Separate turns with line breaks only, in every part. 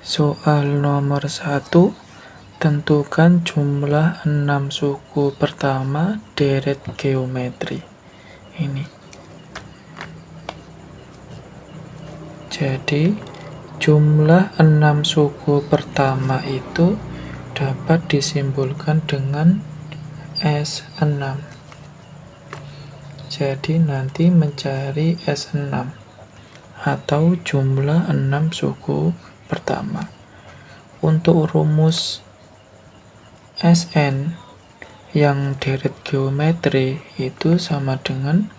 Soal nomor 1, tentukan jumlah 6 suku pertama deret geometri. Ini. Jadi, jumlah 6 suku pertama itu dapat disimbolkan dengan S6. Jadi, nanti mencari S6 atau jumlah 6 suku pertama. Untuk rumus Sn yang deret geometri itu sama dengan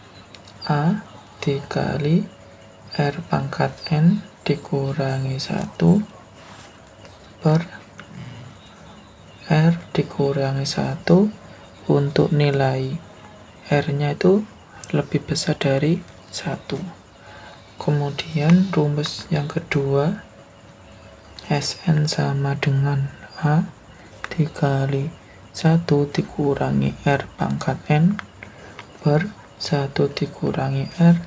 A dikali R pangkat N dikurangi 1 per R dikurangi 1 untuk nilai R-nya itu lebih besar dari 1. Kemudian rumus yang kedua, Sn sama dengan A dikali 1 dikurangi R pangkat N per 1 dikurangi R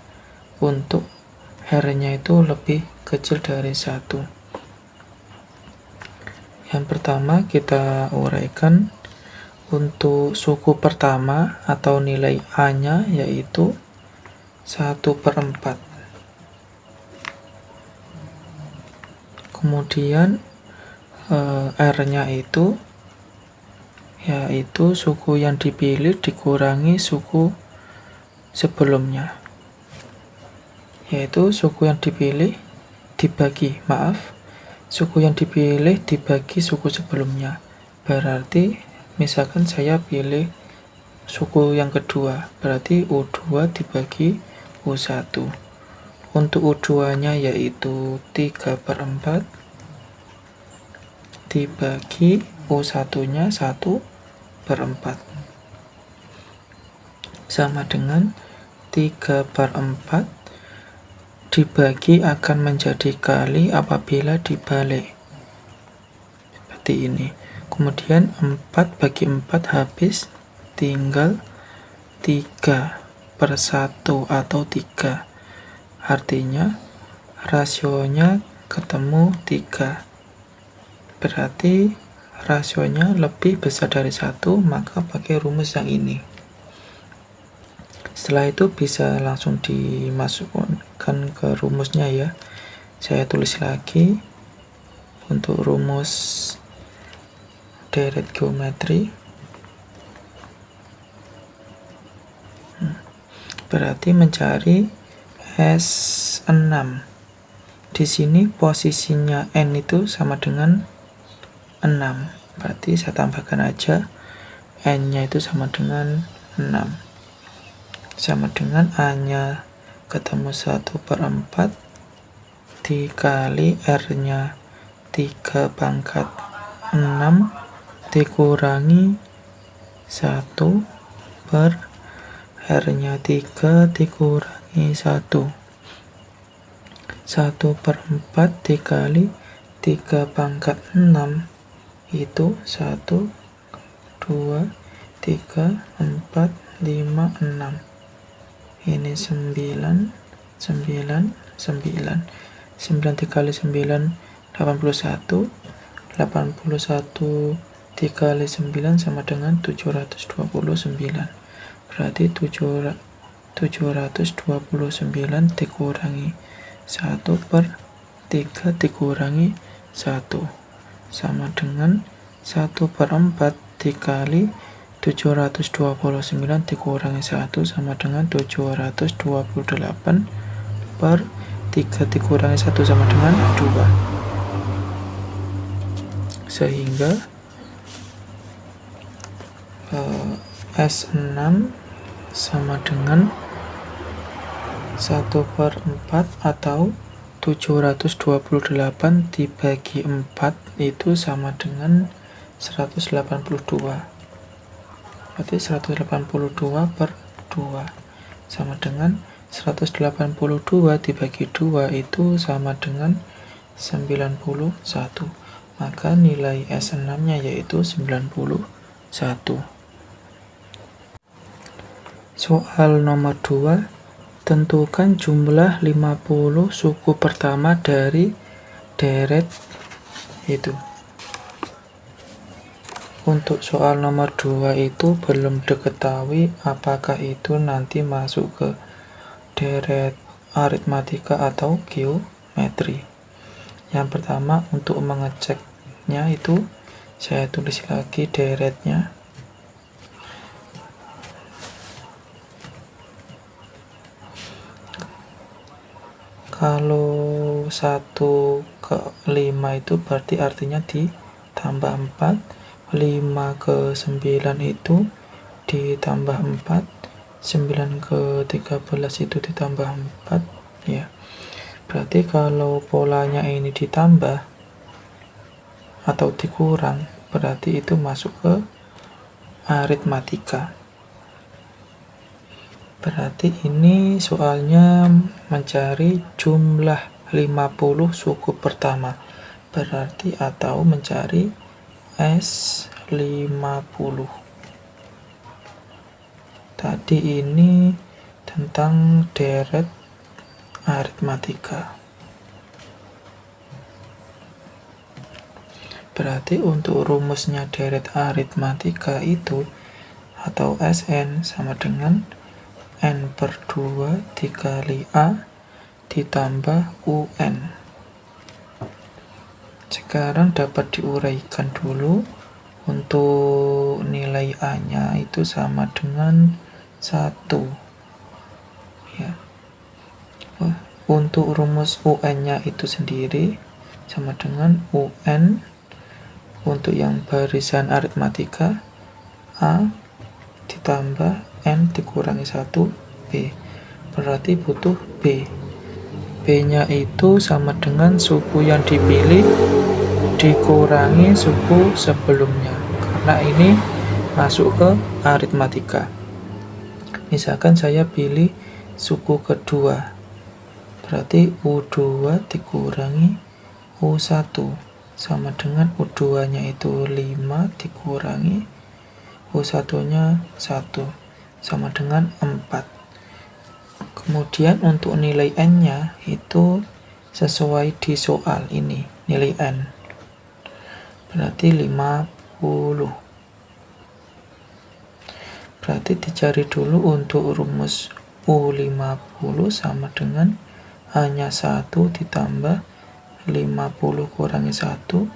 untuk R-nya itu lebih kecil dari 1. Yang pertama kita uraikan untuk suku pertama atau nilai A-nya yaitu 1/4. Kemudian R-nya itu yaitu suku yang dipilih dikurangi suku sebelumnya. Yaitu suku yang dipilih suku yang dipilih dibagi suku sebelumnya. Berarti misalkan saya pilih suku yang kedua, berarti U2 dibagi U1. Untuk U2-nya yaitu 3/4 dibagi U1-nya 1/4 sama dengan 3/4 dibagi akan menjadi kali apabila dibalik. Seperti ini. Kemudian 4 bagi 4 habis, tinggal 3/1 atau 3. Artinya rasionya ketemu 3. Berarti rasionya lebih besar dari 1, maka pakai rumus yang ini. Setelah itu bisa langsung dimasukkan ke rumusnya ya. Saya tulis lagi untuk rumus deret geometri. Berarti mencari S6. Di sini posisinya N itu sama dengan 6. Berarti saya tambahkan aja N-nya itu sama dengan 6. Sama dengan A-nya ketemu 1/4 dikali R-nya 3/6 dikurangi 1 per R-nya 3 dikurangi 1. 1/4 dikali 3/6 itu 1, 2, 3, 4, 5, 6. Ini 9, 9, 9. 9 dikali 9, 81. 81 dikali 9 sama dengan 729. Berarti 729 dikurangi 1 per 3 dikurangi 1. Sama dengan 1/4 dikali 729 dikurangi 1 sama dengan 728 per 3 dikurangi 1 sama dengan 2. Sehingga S6 sama dengan 1/4 atau 728 dibagi 4 itu sama dengan 182. Berarti 182/2 sama dengan 182 dibagi 2 itu sama dengan 91. Maka nilai S6-nya yaitu 91. Soal nomor 2, tentukan jumlah 50 suku pertama dari deret Itu. Untuk soal nomor 2 itu belum diketahui apakah itu nanti masuk ke deret aritmatika atau geometri. Yang pertama, untuk mengeceknya itu saya tulis lagi deretnya. Kalau 1 ke 5 itu berarti artinya ditambah 4, 5 ke 9 itu ditambah 4, 9 ke 13 itu ditambah 4, ya. Berarti kalau polanya ini ditambah atau dikurang, berarti itu masuk ke aritmatika. Berarti ini soalnya mencari jumlah 50 suku pertama. Berarti atau mencari S50. Tadi ini tentang deret aritmatika. Berarti untuk rumusnya deret aritmatika itu atau Sn sama dengan N per 2 dikali A ditambah UN. Sekarang dapat diuraikan dulu. Untuk nilai A-nya itu sama dengan 1. Ya. Untuk rumus UN-nya itu sendiri sama dengan UN untuk yang barisan aritmatika A ditambah N dikurangi 1 B. Berarti butuh B. B-nya itu sama dengan suku yang dipilih dikurangi suku sebelumnya. Karena ini masuk ke aritmatika. Misalkan saya pilih suku kedua. Berarti U2 dikurangi U1 sama dengan U2-nya itu 5 dikurangi U1-nya 1 sama dengan 4. Kemudian untuk nilai N-nya itu sesuai di soal ini, nilai N. Berarti 50. Berarti dicari dulu untuk rumus U50 sama dengan A-nya 1 ditambah 50 kurangi 1.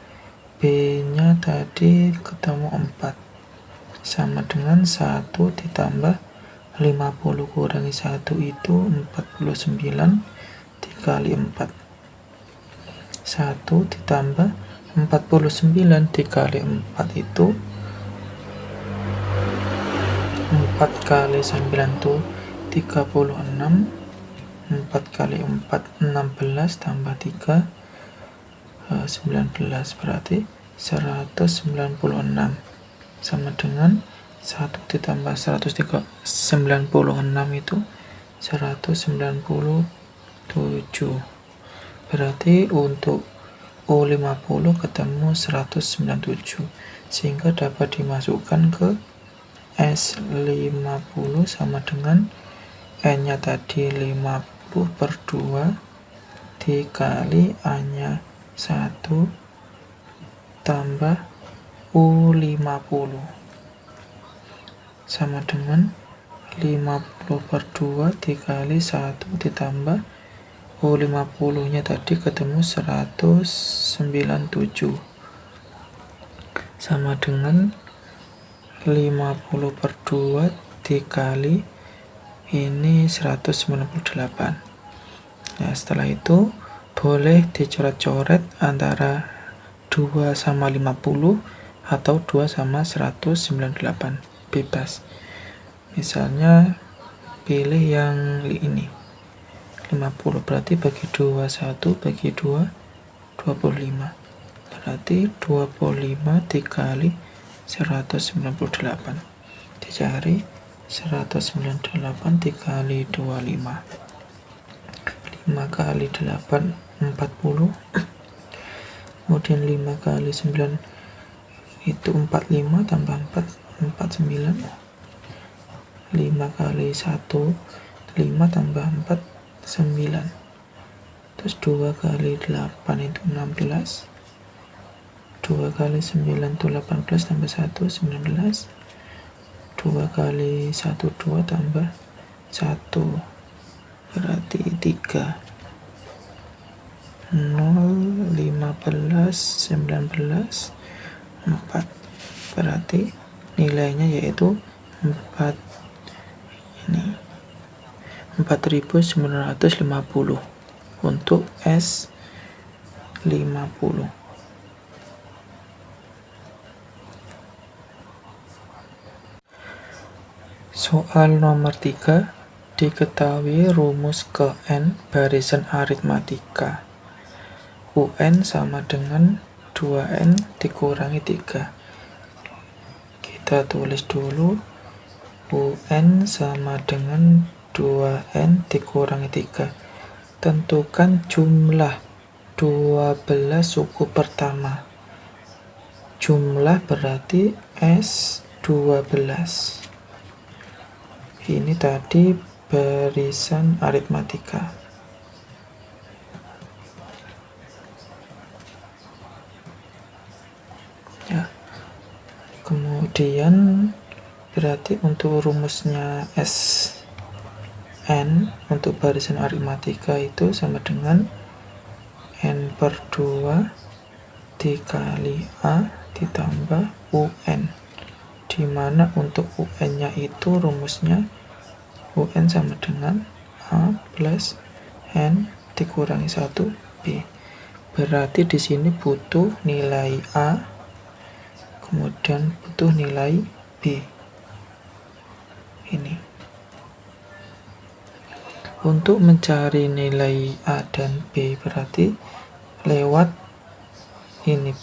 B-nya tadi ketemu 4. Sama dengan 1 ditambah 50 kurangi 1 itu 49 dikali 4. 1 ditambah 49 dikali 4 itu 4 kali 9 itu 36. 4 kali 4 16 tambah 3 19, berarti 196 sama dengan 1 ditambah 196 itu 197. Berarti untuk U50 ketemu 197, sehingga dapat dimasukkan ke S50 sama dengan N-nya tadi 50 per 2 dikali A-nya 1 tambah U50 sama dengan 50 per 2 dikali 1 ditambah U50 nya tadi ketemu 197 sama dengan 50 per 2 dikali ini 198. Nah, setelah itu boleh dicoret-coret antara 2 sama 50 atau 2 sama 198, bebas. Misalnya pilih yang ini 50, berarti bagi 2 1, bagi 2 25, berarti 25 dikali 198. Dicari 198 dikali 25. 5 kali 8 40. Kemudian 5 kali 9 itu 45 tambah 4 49. 5 kali 1 5 tambah 4 9. Terus 2 kali 8 itu 16. 2 kali 9 itu 18 tambah 1, 19. 2 kali 1, 2 tambah 1. Berarti 3. 0, 15, 19, 4. Berarti nilainya yaitu 4. Ini 4950 untuk S50. Soal nomor 3, diketahui rumus ke N barisan aritmatika. UN sama dengan 2N dikurangi 3. Kita tulis dulu, UN sama dengan 2N dikurangi 3. Tentukan jumlah 12 suku pertama. Jumlah berarti S12. Ini tadi barisan aritmatika. Ya. Kemudian berarti untuk rumusnya Sn untuk barisan aritmatika itu sama dengan N per 2 dikali A ditambah UN, di mana untuk UN-nya itu rumusnya UN sama dengan A plus N dikurangi 1B. Berarti di sini butuh nilai A, kemudian butuh nilai B. Ini. Untuk mencari nilai A dan B berarti lewat ini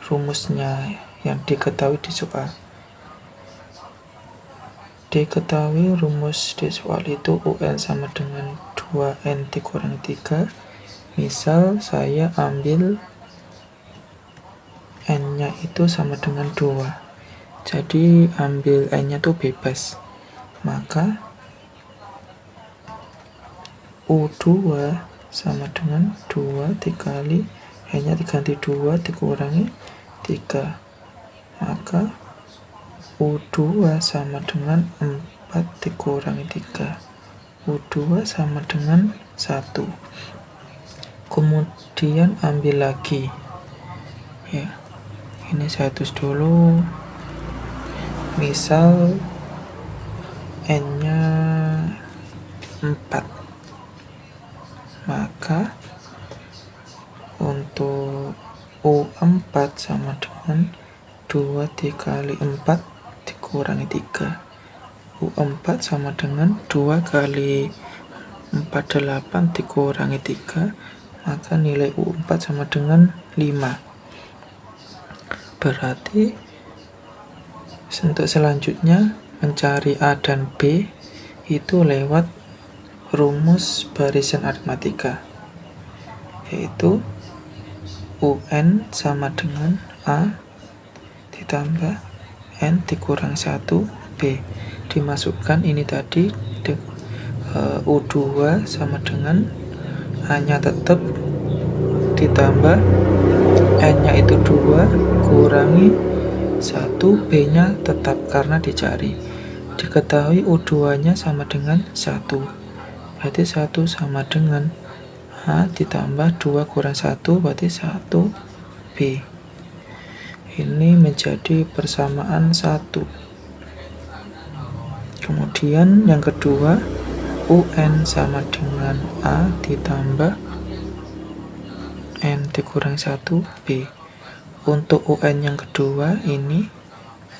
rumusnya yang diketahui di soal. Diketahui rumus di soal itu UN sama dengan 2N dikurangi 3. Misal saya ambil N-nya itu sama dengan 2. Jadi ambil N-nya itu bebas. Maka U2 sama dengan 2 dikali N-nya diganti 2 dikurangi 3. Maka U2 sama dengan 4 dikurangi 3. U2 sama dengan 1. Kemudian ambil lagi. Ya. Ini saya tulis dulu. Misal N-nya 4. Maka untuk U4 sama dengan 2 dikali 4 dikurangi 3. U4 sama dengan 2 kali 4, 8 dikurangi 3. Maka nilai U4 sama dengan 5. Berarti untuk selanjutnya mencari A dan B itu lewat rumus barisan aritmatika, yaitu UN sama dengan A ditambah N dikurang 1B. Dimasukkan ini tadi U2 sama dengan A-nya tetap ditambah N-nya itu 2 kurangi 1, B-nya tetap karena dicari. Diketahui U2-nya sama dengan 1. Berarti 1 sama dengan A ditambah 2 kurang 1 berarti 1B. Ini menjadi persamaan 1. Kemudian yang kedua, UN sama dengan A ditambah N dikurang 1B. Untuk UN yang kedua ini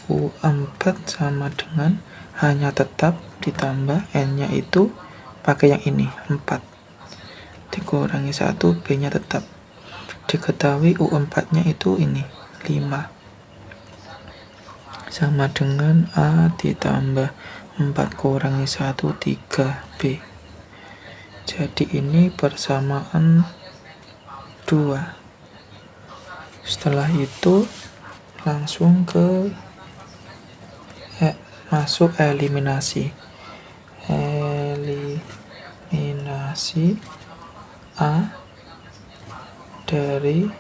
U4 sama dengan hanya tetap ditambah N-nya itu pakai yang ini 4 dikurangi 1, B-nya tetap. Diketahui U4-nya itu ini 5 sama dengan A ditambah 4 kurangi 1, 3B. Jadi ini persamaan 2. Setelah itu langsung ke masuk eliminasi. Eliminasi A dari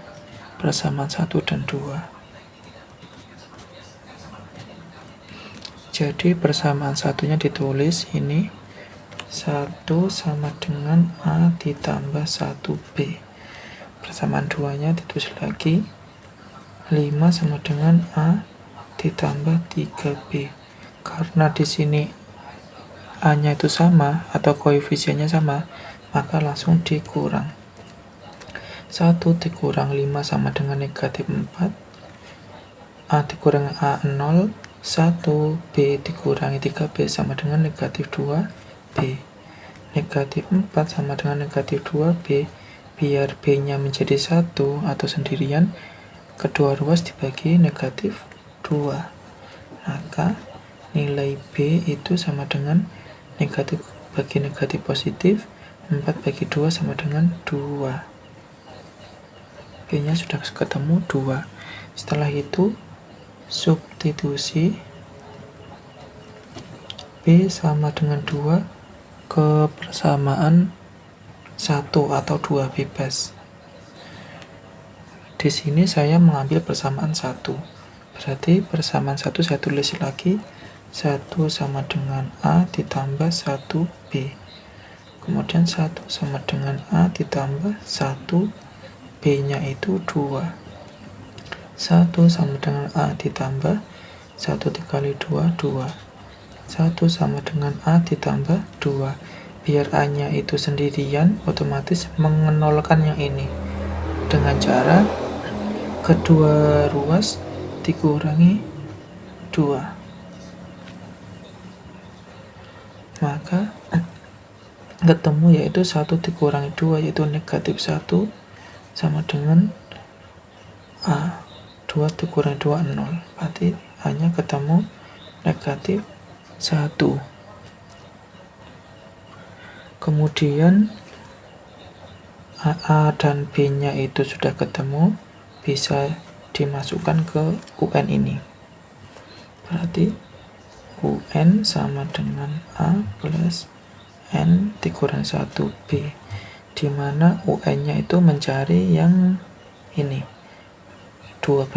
persamaan 1 dan 2. Jadi persamaan satunya ditulis ini 1 sama dengan A ditambah 1B. Persamaan 2-nya ditulis lagi 5 sama dengan A ditambah 3B. Karena di sini A-nya itu sama atau koefisiennya sama, maka langsung dikurang. 1 dikurang 5 sama dengan negatif 4. A dikurang A 0. 1 B dikurangi 3B sama dengan negatif 2B. Negatif 4 sama dengan negatif 2B. Biar B-nya menjadi 1 atau sendirian, kedua ruas dibagi negatif 2. Maka nilai B itu sama dengan negatif bagi negatif positif, 4 bagi 2 sama dengan 2. B-nya sudah ketemu 2. Setelah itu substitusi B sama dengan 2 ke persamaan 1 atau 2 bebas. Di sini saya mengambil persamaan 1. Berarti persamaan 1 saya tulis lagi 1 sama dengan A ditambah 1B. Kemudian 1 sama dengan A ditambah 1 B-nya itu 2. 1 sama dengan A ditambah 1 dikali 2, 2. 1 sama dengan A ditambah 2. Biar A-nya itu sendirian, otomatis mengenolkan yang ini. Dengan cara kedua ruas dikurangi 2. Maka ketemu yaitu 1 dikurangi 2, yaitu negatif 1 sama dengan A. 2 dikurangi 2, 0. Berarti hanya ketemu negatif 1. Kemudian A dan B-nya itu sudah ketemu, bisa dimasukkan ke UN ini. Berarti UN sama dengan A plus N dikurangi 1B, di mana UN-nya itu mencari yang ini 12.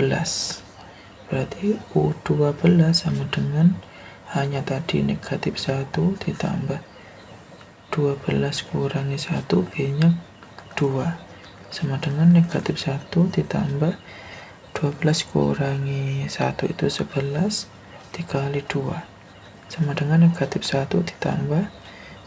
Berarti U12 sama dengan hanya tadi negatif 1 ditambah 12 kurangi 1, B-nya 2 sama dengan negatif 1 ditambah 12 kurangi 1 itu 11 dikali 2 sama dengan negatif 1 ditambah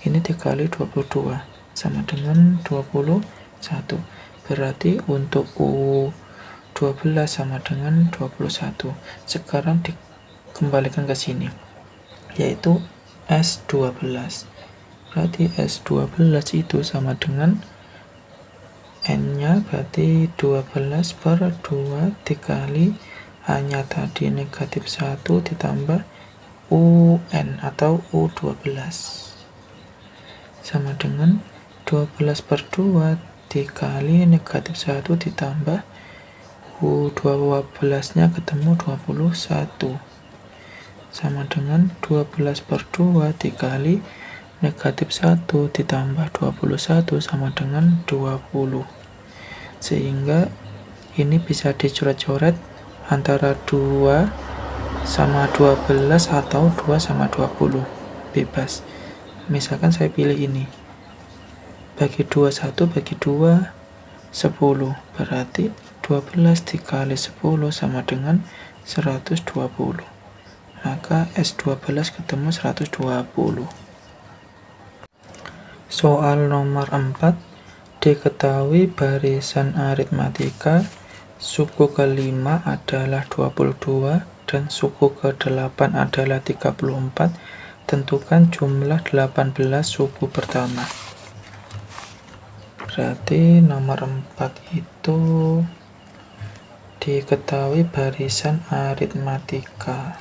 ini dikali 22 sama dengan 21. Berarti untuk U12 sama dengan 21. Sekarang dikembalikan ke sini, yaitu S12. Berarti S12 itu sama dengan N-nya berarti 12 per 2 dikali hanya tadi negatif 1 ditambah UN atau U12 sama dengan 12 per 2 dikali negatif 1 ditambah U12 nya ketemu 21 sama dengan 12 per 2 dikali negatif 1 ditambah 21 sama dengan 20. Sehingga ini bisa dicoret-coret antara 2 sama 12 atau 2 sama 20. Bebas. Misalkan saya pilih ini. Bagi 2 1, bagi 2 10. Berarti 12 dikali 10 sama dengan 120. Maka S12 ketemu 120. Soal nomor 4. Diketahui barisan aritmatika suku ke-5 adalah 22 dan suku ke-8 adalah 34. Tentukan jumlah 18 suku pertama. Berarti nomor 4 itu diketahui barisan aritmatika.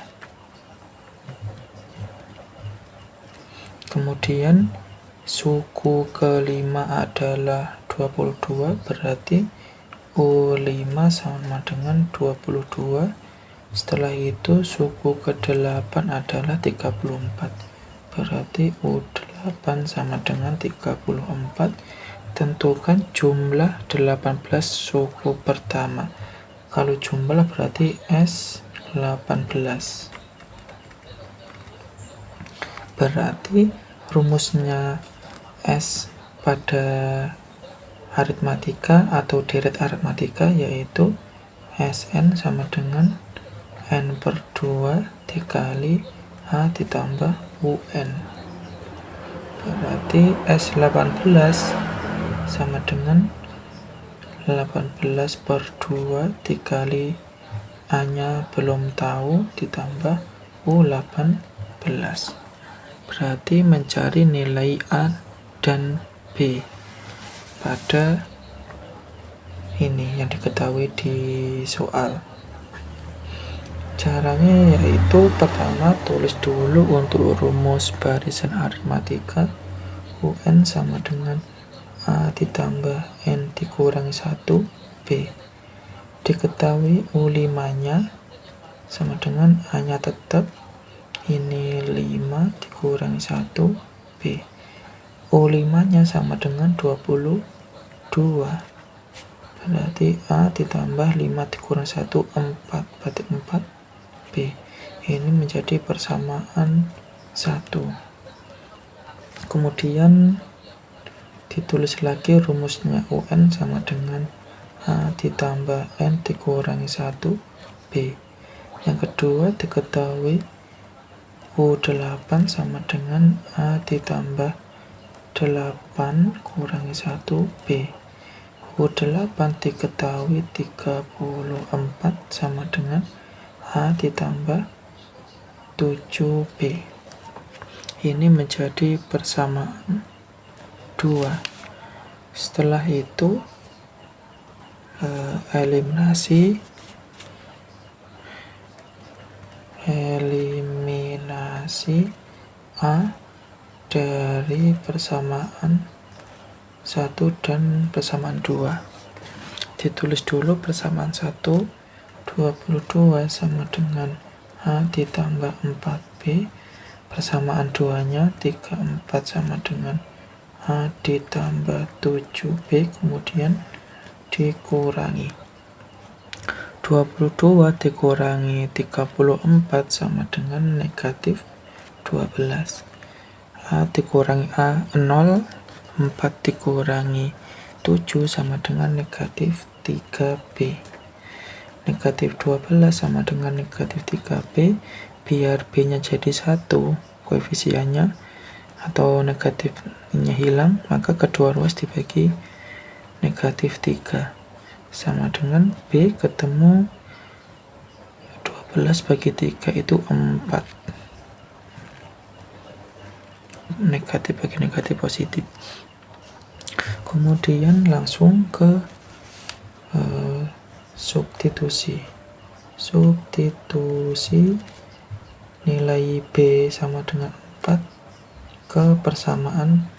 Kemudian suku ke-5 adalah 22, berarti U5 sama dengan 22. Setelah itu suku ke-8 adalah 34. Berarti U8 sama dengan 34. Tentukan jumlah 18 suku pertama. Kalau jumlah berarti S18. Berarti rumusnya S pada aritmatika atau deret aritmatika yaitu Sn sama dengan N per 2 dikali A ditambah UN. Berarti S18 sama dengan 18 per 2 dikali A-nya belum tahu ditambah U18. Berarti mencari nilai A dan B pada ini yang diketahui di soal. Caranya yaitu pertama tulis dulu untuk rumus barisan aritmatika UN sama dengan A ditambah N dikurangi 1 B. Diketahui U5 nya sama dengan A nya tetap ini 5 dikurangi 1 B. U5 nya sama dengan 22. Berarti A ditambah 5 dikurangi 1 4. Berarti 4 B. Ini menjadi persamaan 1. Kemudian ditulis lagi rumusnya UN sama dengan A ditambah N dikurangi 1 B. Yang kedua diketahui U8 sama dengan A ditambah 8 kurangi 1 B. U8 diketahui 34 sama dengan A ditambah 7 B. Ini menjadi persamaan 2. Setelah itu eliminasi A dari persamaan 1 dan persamaan 2. Ditulis dulu persamaan 1, 22 sama dengan A ditambah 4B. Persamaan 2-nya 34 sama dengan A ditambah 7B, kemudian dikurangi 22 dikurangi 34 sama dengan negatif 12. A dikurangi A 0, 4 dikurangi 7 sama dengan negatif 3B. Negatif 12 sama dengan negatif 3B. Biar B nya jadi 1 koefisiennya atau negatifnya hilang, maka kedua ruas dibagi negatif 3 sama dengan B ketemu 12 bagi 3 itu 4. Negatif bagi negatif positif. Kemudian langsung ke substitusi nilai B sama dengan 4 ke persamaan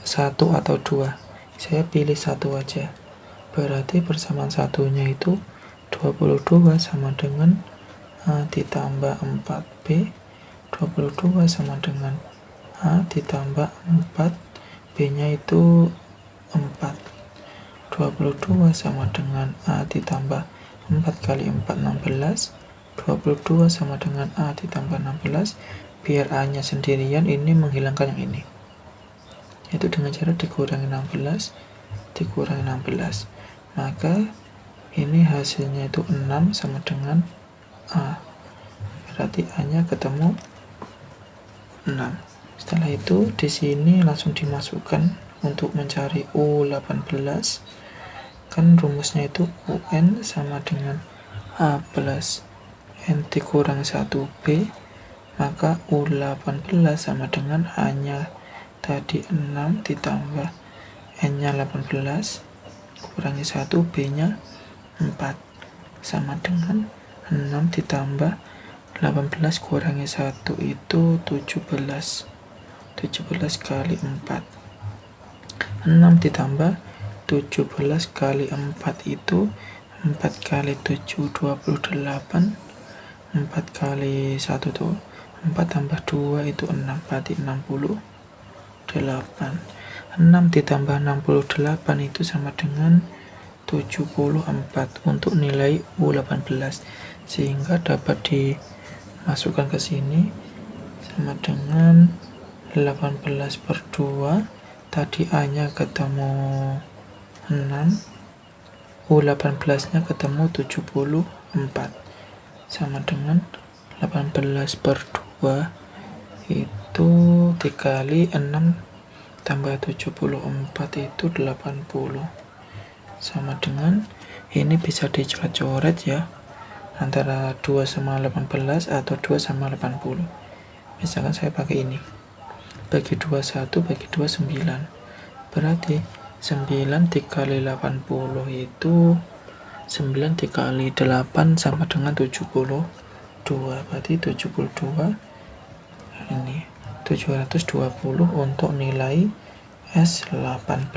1 atau 2. Saya pilih 1 aja. Berarti persamaan satunya itu 22 sama dengan A ditambah 4B. 22 sama dengan A ditambah 4, B nya itu 4. 22 sama dengan A ditambah 4 kali 4, 16. 22 sama dengan A ditambah 16. Biar A nya sendirian, ini menghilangkan yang ini, yaitu dengan cara dikurangi 16 dikurangi 16. Maka ini hasilnya itu 6 sama dengan A. Berarti A nya ketemu 6. Setelah itu di sini langsung dimasukkan untuk mencari U18. Kan rumusnya itu UN sama dengan A plus N dikurangi 1B. Maka U18 sama dengan A nya tadi 6 ditambah N nya 18 kurangi 1, B nya 4 sama dengan 6 ditambah 18 kurangi 1 itu 17. 17 kali 4. 6 ditambah 17 kali 4 itu 4 kali 7 28. 4 kali 1 tuh 4 tambah 2 itu 6, berarti 68. 6 ditambah 68 itu sama dengan 74 untuk nilai U18, sehingga dapat dimasukkan ke sini sama dengan 18 per 2. Tadi A nya ketemu 6, U18 nya ketemu 74, sama dengan 18 per 2 itu dikali 6 tambah 74 itu 80, sama dengan, ini bisa dicoret-coret ya, antara 2 sama 18 atau 2 sama 80. Misalkan saya pakai ini, bagi 2 1, bagi 2 9, berarti 9 dikali 80 itu 9 dikali 8 sama dengan 72, berarti 72 ini 720 untuk nilai S18.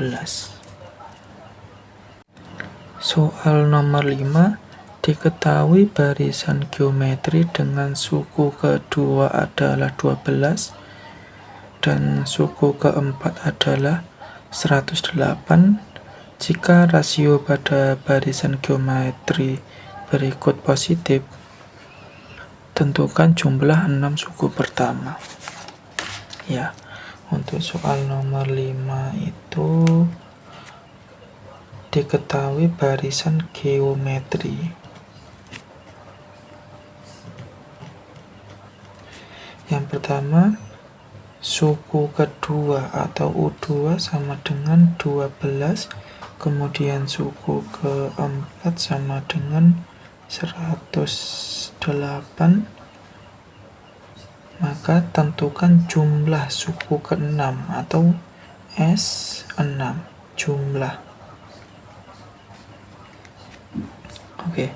Soal nomor 5, diketahui barisan geometri dengan suku kedua adalah 12 dan suku keempat adalah 108. Jika rasio pada barisan geometri berikut positif, tentukan jumlah 6 suku pertama. Ya, untuk soal nomor 5 itu diketahui barisan geometri. Yang pertama, suku kedua atau U2 sama dengan 12, kemudian suku keempat sama dengan 108, maka tentukan jumlah suku ke-6 atau S6, jumlah. Oke,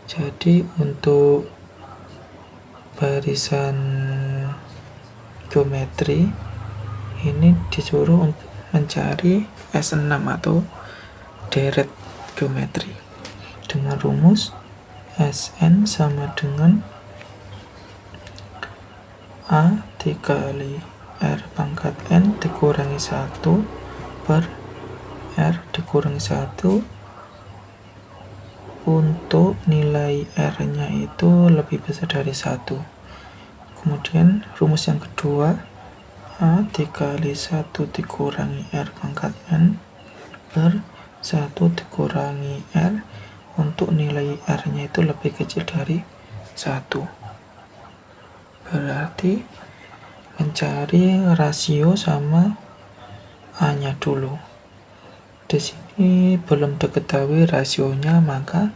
jadi untuk barisan geometri ini disuruh untuk mencari S6 atau deret geometri dengan rumus Sn sama dengan A dikali R pangkat N dikurangi 1 per R dikurangi 1 untuk nilai R-nya itu lebih besar dari 1. Kemudian rumus yang kedua, A dikali 1 dikurangi R pangkat N per 1 dikurangi R untuk nilai R-nya itu lebih kecil dari 1. Berarti mencari rasio sama A-nya dulu. Di sini belum diketahui rasionya, maka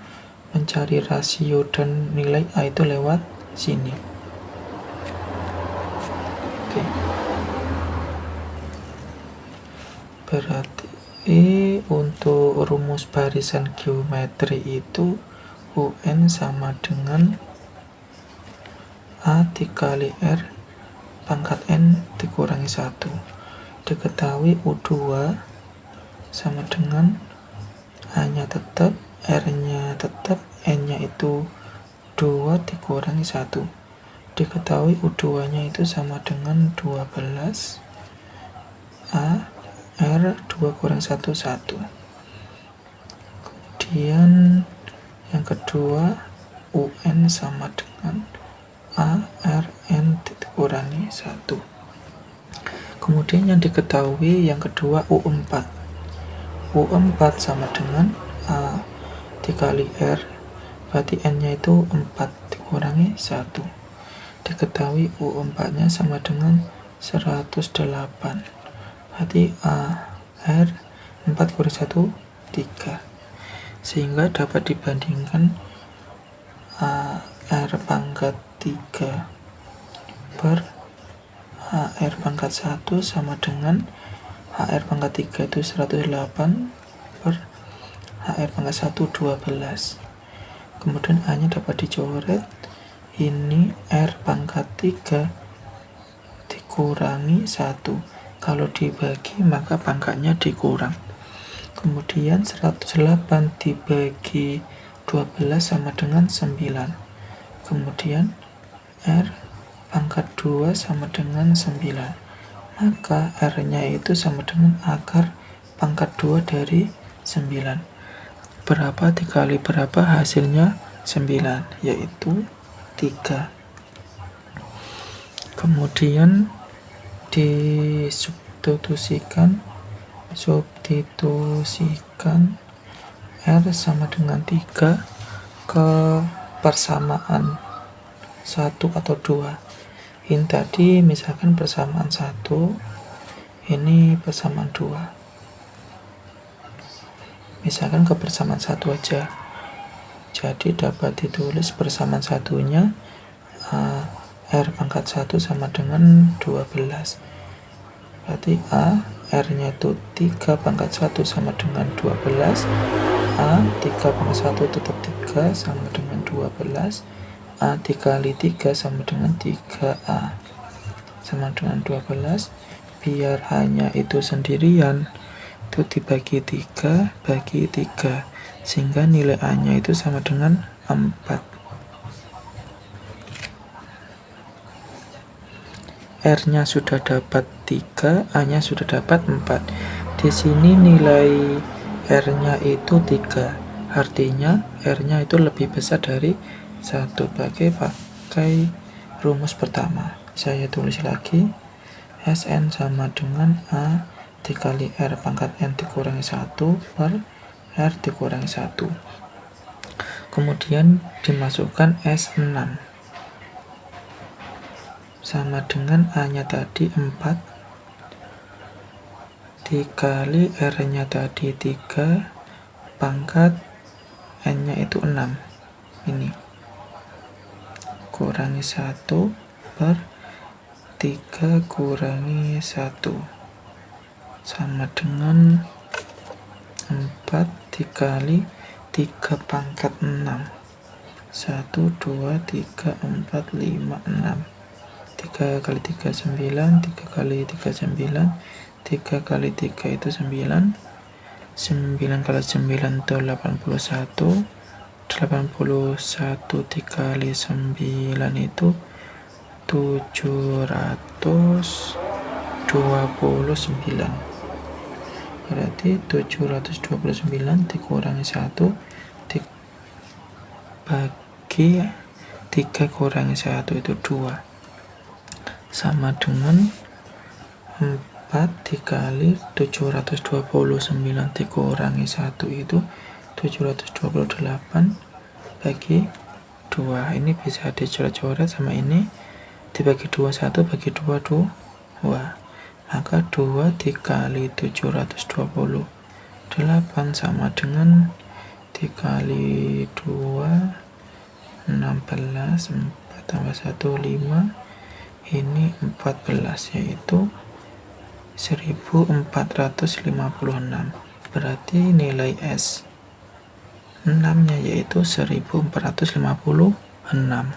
mencari rasio dan nilai A itu lewat sini. Oke. Berarti untuk rumus barisan geometri itu UN sama dengan A dikali R pangkat N dikurangi 1. Diketahui U2 sama dengan A-nya tetap, R-nya tetap, N-nya itu 2 dikurangi 1. Diketahui U2-nya itu sama dengan 12 A, R, 2 kurang 1, 1. Kemudian yang kedua, UN sama dengan A, R, N dikurangi 1. Kemudian yang diketahui yang kedua U4. U4 sama dengan A dikali R, berarti N-nya itu 4 dikurangi 1. Diketahui U4 nya sama dengan 108, berarti A, R, 4 kurang 1, 3, sehingga dapat dibandingkan A, R pangkat 3 per A, R pangkat 1 sama dengan HR pangkat 3 itu 108 per HR pangkat 1 12. Kemudian A nya dapat dicoret, ini R pangkat 3 dikurangi 1, kalau dibagi maka pangkatnya dikurang. Kemudian 108 dibagi 12 sama dengan 9. Kemudian R pangkat 2 sama dengan 9, maka R-nya itu sama dengan akar pangkat 2 dari 9. Berapa dikali berapa hasilnya? 9, yaitu 3. Kemudian disubstitusikan R sama dengan 3 ke persamaan 1 atau 2. Ini tadi misalkan persamaan 1, ini persamaan 2. Misalkan ke persamaan 1 aja. Jadi dapat ditulis persamaan satunya R pangkat 1 sama dengan 12. Berarti R-nya itu 3 pangkat 1 sama dengan 12. 3 pangkat 1 tetap 3 sama dengan 12. Dikali 3 sama dengan 3A sama dengan 12. Biar A-nya itu sendirian, itu dibagi 3 bagi 3, sehingga nilai A-nya itu sama dengan 4. R-nya sudah dapat 3, A-nya sudah dapat 4. Di sini nilai R-nya itu 3, artinya R-nya itu lebih besar dari 1. Pakai rumus pertama. Saya tulis lagi, Sn sama dengan A dikali R pangkat N dikurangi 1 per R dikurangi 1. Kemudian dimasukkan S6 sama dengan A-nya tadi 4 dikali R-nya tadi 3 pangkat N-nya itu 6. Ini kurangi 1 per 3 kurangi 1 sama dengan 4 dikali 3 pangkat 6. 1, 2, 3, 4, 5, 6. 3 kali 3 9, 3 kali 3 9, 3 kali 3 itu 9. 9 kali 9 itu 81. 81 dikali 9 itu 729. Berarti 729 dikurangi 1 dibagi 3 kurangi 1 itu 2 sama dengan 4 dikali 729 dikurangi 1 itu 728 bagi 2. Ini bisa dicoret-coret sama ini, dibagi 2 1, bagi 2 2. Maka 2 dikali 728 sama dengan dikali 2 16, 4 tambah 1 5, ini 14, yaitu 1456. Berarti nilai S 6 nya yaitu 1456.